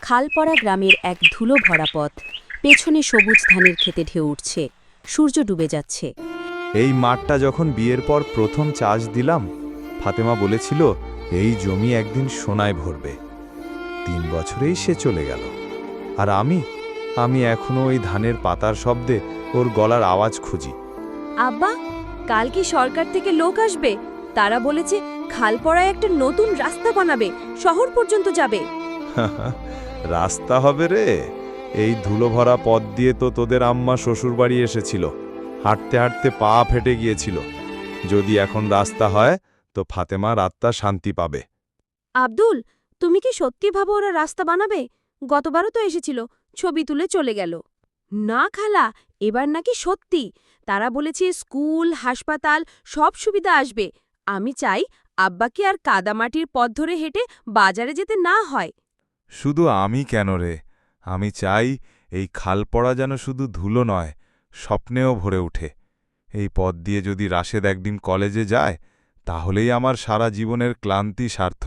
খালপড়া গ্রামের এক ধুলো ভরা পথ, পেছনে সবুজ ধানের খেতে ঢেউ উঠছে, সূর্য ডুবে যাচ্ছে। এই মাঠটা যখন বিয়ের পর প্রথম চাষ দিলাম, ফাতেমা বলেছিল এই জমি একদিন সোনায় ভরবে। 3 বছরেই সে চলে গেল, আর আমি এখনো ওই ধানের পাতার শব্দে ওর গলার আওয়াজ খুঁজি। আব্বা, কাল কি সরকার থেকে লোক আসবে? তারা বলেছে খালপড়ায় একটা নতুন রাস্তা বানাবে, শহর পর্যন্ত যাবে। রাস্তা হবে রে? এই ধুলো ভরা পথ দিয়ে তো তোদের আম্মা শ্বশুরবাড়ি এসেছিল, হাঁটতে হাঁটতে পা ফেটে গিয়েছিল। যদি এখন রাস্তা হয় তো ফাতেমার আত্মা শান্তি পাবে। আব্দুল, তুমি কি সত্যি ভাবো ওরা রাস্তা বানাবে? গতবারও তো এসেছিল, ছবি তুলে চলে গেল। না খালা, এবার নাকি সত্যি। তারা বলেছে স্কুল, হাসপাতাল সব সুবিধা আসবে। আমি চাই আব্বাকে আর কাদামাটির পথ ধরে হেঁটে বাজারে যেতে না হয়। শুধু আমি কেন রে, আমি চাই এই খালপড়া যেন শুধু ধুলো নয়, স্বপ্নেও ভরে ওঠে। এই পথ দিয়ে যদি রাশেদ একদিন কলেজে যায়, তাহলেই আমার সারা জীবনের ক্লান্তি সার্থক।